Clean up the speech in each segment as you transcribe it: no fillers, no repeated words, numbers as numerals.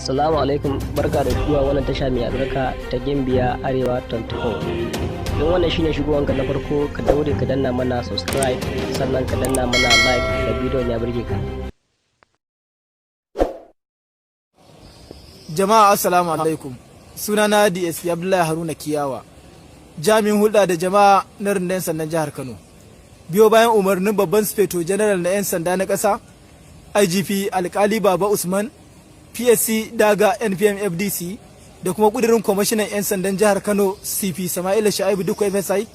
Assalamu alaikum, barka da zuwa wannan tasha mai albarka ta Gimbiya Arewa 24. Don wannan shine shigowanka na farko, ka daure ka danna mana subscribe, sannan ka danna mana like da bidiyon ya burge ka. Jama'a assalamu alaikum. Sunana DSP Abdullahi Haruna Kiyawa, jami'in hulɗa da jama'a na rundunar sandan jihar Kano. Biyo bayan umarnin babban Sufeto General na 'yan sanda na ƙasa, IGP Alkali Baba Usman, PSC Daga NPM FDC da kuma kudirin kwamishinan 'yan sandan jihar Kano CP Sama'ila Sha'ibu Dukku FSI,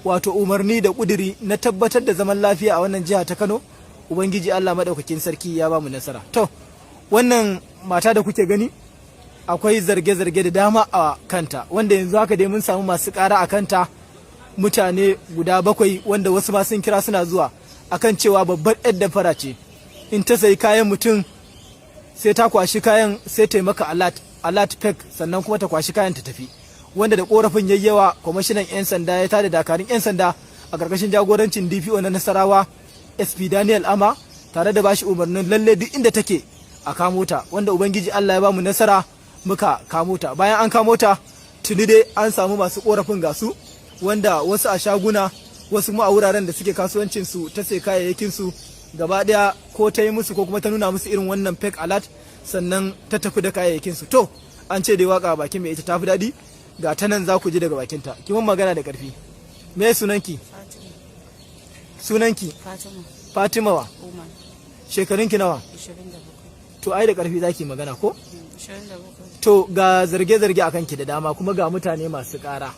wato umarni da kudiri na tabbatar da zaman lafiya a wannan jiha ta Kano. Ubangiji Allah madaukakin sarki ya ba mu nasara. To, wannan mata da kuke gani akwai zarge-zarge da dama a kanta, wanda yanzu haka dai mun samu masu ƙara a kanta mutane guda 7, wanda wasu ma sun kira suna zuwa akan cewa babbar yar damfara ce. In ta sayi kayan mutum sai ta kwashi kayan sai ta yi maka alert pack, sannan kuma ta kwashi kayan ta tafi, wanda da korafin yayyawa kwamishinan 'yan sanda ya tada dakarun 'yan sanda a karkashin jagorancin DPO na Nasarawa SP Daniel Ama, tare da bashi umarnin lalle duk inda take a kamo ta, wanda ubangiji Allah ya bamu nasara muka kamo ta. Bayan an kamo ta tuni dai an samu masu korafin gasu, wanda wasu a shaguna, wasu mu a wuraren da suke kasuwancin su ta sai kayayyakin su gaba daya ko ta yi musu ko kuma ta nuna musu irin wannan fake alert, sannan ta tafi da kayayyakin su. To, an ce dai waka bakin mai ita ta fi daɗi, ga ta nan za ku ji daga bakin ta. Ki mun magana da ƙarfi. Me sunanki? Sunanki? Fatima wa? Shekarunki nawa? 27. To ai da ƙarfi zaki magana ko? 27. To, ga zarge-zarge akan ki da dama, kuma ga mutane masu ƙara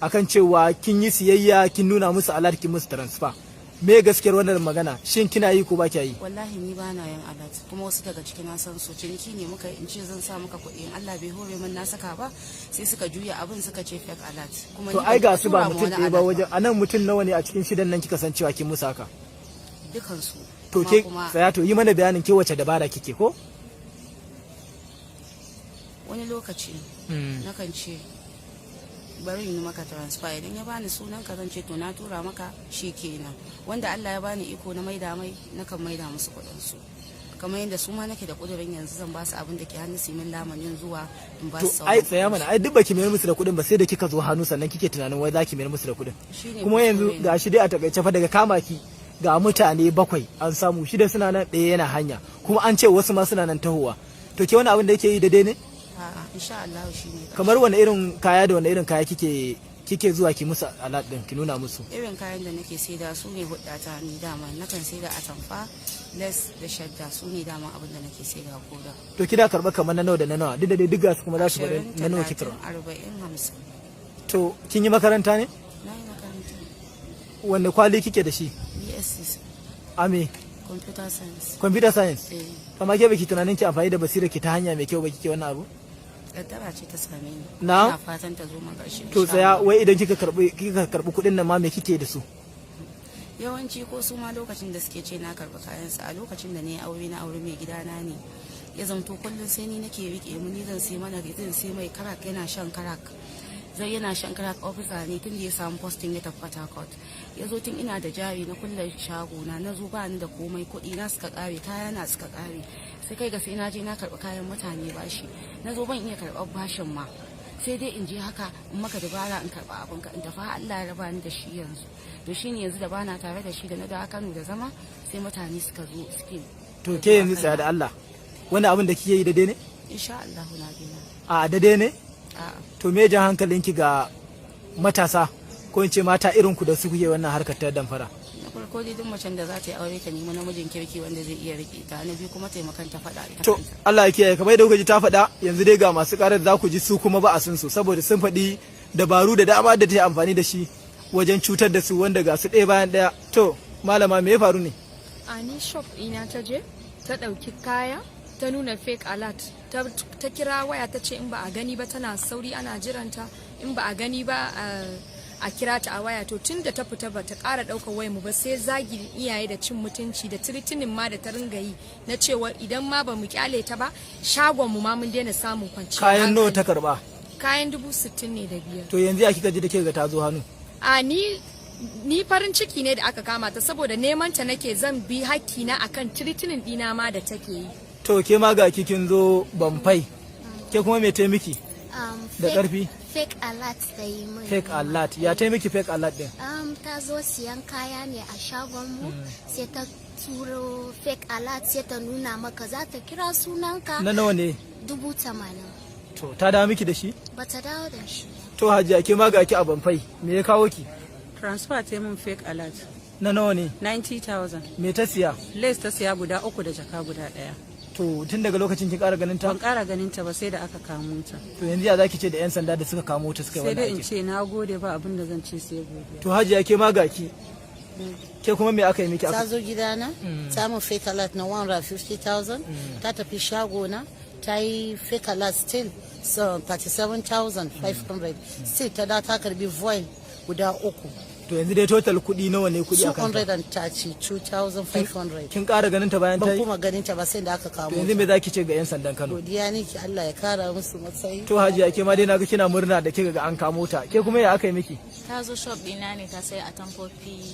akan cewa kin yi siyayya, kin nuna musu alert, kin musu transfer. Me gaskiyar wannan magana, shin kina yi ko ba kya yi? Wallahi ni ba na yin alat, kuma wasu daga cikin na san su ciniki ne muka in ce zan sa maka kuɗi, in Allah bai hore min na saka ba sai suka juya abin suka ce fake alat. Kuma to ai ga su ba mutum ɗaya ba, wajen anan mutum nawa ne a cikin shidan nan kika san cewa kin musu haka? Dukan su. To ke tsaya, to yi mana bayanin ke wace dabara kike ko? Wani lokaci nakan ce bari yi maka transfer, idan ya bani sunan ka zan ce to na tura maka shi kenan, wanda Allah ya bani iko na maida mai nakan maida musu kuɗin su, kamar yadda su ma nake da kudirin yanzu zan ba su abin da ke hannu su min lamanin zuwa in ba su. Ai tsaya mana, ai duk baki mayar musu da kuɗin ba, sai da kika zo hannu sannan kike tunanin wai zaki mayar musu da kuɗin. Kuma yanzu gashi dai a takaice fa daga kama ki ga mutane 7 an samu, 6 suna nan, 1 yana hanya, kuma an ce wasu ma suna nan tahowa. To ke wani abin da yake yi daidai ne? A'a, insha Allah shine. Kamar wani irin kaya da wani irin kaya kike zuwa ki musu alat din, ki nuna musu? Irin kayan da nake saida su ne hudata ni dama, nakan saida atamfa, less da shadda, su ne dama abin da nake saida ko da. To kida karba kamar na nawa da na nawa, duk da dai duk gasu kuma za su bari na nawa kika? 40, 50. To kin yi makaranta ne? Na yi makaranta. Wanne kwali kike da shi? BSc. Ame? Computer science. Computer science? Amma ke baki tunanin ki amfani da basira ki ta hanya mai kyau ba kike wannan abu? Kaddara ce ta same ni. Na? Ina fatan ta zo man ƙarshe. To tsaya, wai idan kika karbi kuɗin nan ma me kike da su? Yawanci ko su ma lokacin da suke ce na karɓi kayan sa, a lokacin da ne aure na aure mai gidana ne, ya zamto kullum sai ni nake rike mu, ni zan sai mana zan sai mai karak, yana shan karak. Zai yana shan karak, officer ne tun da ya samu posting ya tafi Port Harcourt. Ya zo tun ina da jari na kulle shago na zo ba ni da komai, kuɗi na suka ƙare, kaya na suka ƙare. Sai kai ga sai na je na karɓi kayan mutane bashi, na zo ban iya karɓar bashin ma, sai dai in je haka in maka dabara in karɓa abinka in tafi, Allah ya raba ni da shi yanzu. To shine yanzu da bana tare da shi, da na da Kano da zama, sai mutane suka zo suke. To ke yanzu tsaya da Allah, wani abin da kike yi daidai ne? Insha Allah na dena. A daidai ne? A'a. To me jan hankalinki ga matasa ko in ce mata irin ku da su kuke wannan harkar ta damfara? Farko dai duk macen da za ta yi aure ta nemi namijin kirki wanda zai iya rike ta, na biyu kuma taimakon ta faɗa ita. To Allah ya kiyaye, kamar yadda kuka ji ta faɗa, yanzu dai ga masu karar za ku ji su kuma ba a sun su, saboda sun faɗi dabaru da dama da ta yi amfani da shi wajen cutar da su, wanda ga su ɗaya bayan ɗaya. To malama me ya faru ne? A ni shop ɗina ta je ta ɗauki kaya, ta nuna fake alert, ta kira waya ta ce in ba a gani ba tana sauri ana jiranta, in ba a gani ba a kira ta a waya. To tun da ta fita ba ta ƙara ɗaukar wayar mu ba, sai zagi iyaye da cin mutunci da tiritinin ma da ta ringa yi na cewa idan ma ba mu kyale ta ba shagon mu ma mun daina samun kwanciya. Kayan nawa ta karba? Kayan 60 ne da biyar. To yanzu ya kika ji da ke ga ta zo hannu? A ni farin ciki ne da aka kama ta, saboda neman ta nake, zan bi hakkina akan tiritinin dina ma da take yi. To ke ma ga kikin zo Bamfai ke kuma me taimaki da karfi fake alert da yi mun. fake alert ya taimaki fake alert din? Ta zo siyan kaya ne a shagon mu sai ta turo fake alert sai ta nuna maka za ta kira sunanka. Na nawa ne? 80,000. To ta dawo miki da shi? Ba ta dawo da shi. To Hajiya ke ma ga ki a Banfai me ya kawo ki? Transfer ta mun fake alert. Na nawa ne? 90,000. Me ta siya? Lace ta siya guda 3 da jaka guda 1. To tun daga lokacin kin ƙara ganin ta? Ban ƙara ganin ta ba sai da aka kamo ta. To yanzu ya zaki ce da 'yan sanda da suka kamo ta suka yi Sai wannan dai in aikin? ce na gode ba abin da zan ce sai godiya. To Hajiya ke ma ga ki. Ke kuma me aka yi miki? Ta zo gidana, ta mun fake alert na 150,000, ta tafi shago na, ta yi fake alert still so 37,500. Still ta da ta karbi void guda 3. To yanzu dai total kuɗi nawa ne kuɗi akan ta? 232,500. Kin ƙara ganin ta bayan ta Ban yi? kuma ganin ta ba sai da aka kamo To yanzu me zaki ce ga 'yan sandan Kano? godiya ne ki Allah ya kara musu matsayi. To Hajiya ke ma dai naga kina murna da kika ga an kamo ta. Ke kuma ya aka yi miki? Ta zo shop ɗina ne ta sai a tamfofi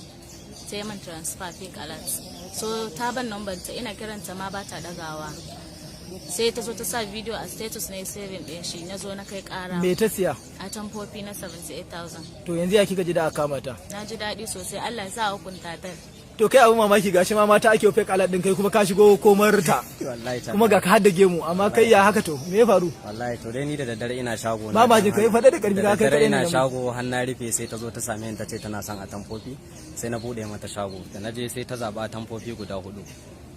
sai man transfer fake alert. So ta ban number ta ina kiranta ma ba ta dagawa. Sai ta zo ta sa video a status na saving ɗin shi na zo na kai ƙara. Me ta siya? A tamfofi na 78,000. To yanzu ya kika ji da aka kama ta? Na ji daɗi sosai Allah ya sa hukunta ta. To kai abin mamaki gashi ma mata ake fake alert din kai kuma ka shigo komar ta. Kuma ga ka haddage mu amma kai ya haka to me ya faru? Wallahi to dai ni da daddare ina shago Ba ma ji kai faɗa da ƙarfi ka kai daddare kaɗai ina ne. shago har na rufe sai ta zo ta same ni ta ce tana son a tamfofi sai na bude mata shago da na je sai ta zaba tamfofi guda 4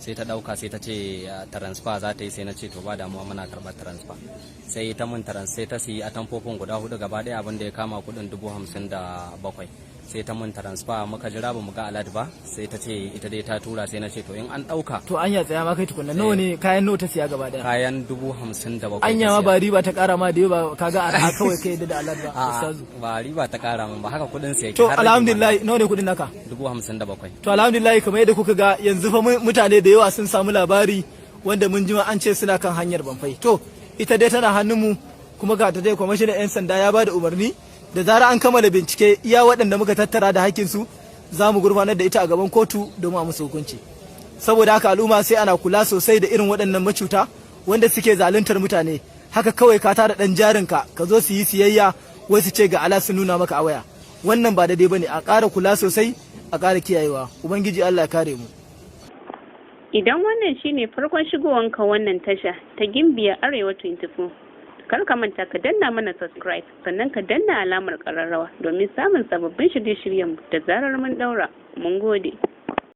sai ta dauka sai ta ce transfer za ta yi sai na ce to ba damuwa muna karɓar transfer sai ta mun sai ta siyi a tamfofin guda 4 gaba ɗaya abin da ya kama kuɗin 57,000 sai ta mun transfer muka jira ba mu ga alert ba sai ta ce ita dai ta tura sai na ce to in an dauka To anya tsaya ma kai tukunna nawa ne kayan nawa ta siya gaba daya? kayan 57,000 Anya ma ba riba ta ƙara ma da yawa kaga a kawai kai da Allah ba A'a, ustazu. ba riba ta kara min ba haka kuɗin sai To alhamdulillah nawa ne kudin naka? 57,000. To alhamdulillah kamar yadda kuka ga yanzu fa mutane da yawa sun samu labari wanda mun ji an ce suna kan hanyar Banfai. To ita dai tana hannunmu kuma ga ta dai kwamishinan 'yan sanda ya ba da umarni da zara an kammala bincike iya waɗanda muka tattara da hakkinsu za mu gurfanar da ita a gaban kotu domin a musu hukunci. Saboda haka al'umma sai ana kula sosai da irin waɗannan macuta wanda suke zaluntar mutane. Haka kawai ka tara ɗan jarinka ka zo su yi siyayya wai su ce ga ala su nuna maka a waya. Wannan ba daidai bane, a ƙara kula sosai a ƙara kiyayewa. Ubangiji Allah ya kare mu. Idan wannan shine farkon shigowanka wannan tasha ta Gimbiya Arewa 24, kar ka manta ka danna mana subscribe sannan ka danna alamar ƙararrawa domin samun sababbin shirye-shiryen da zarar mun daura. Mun gode.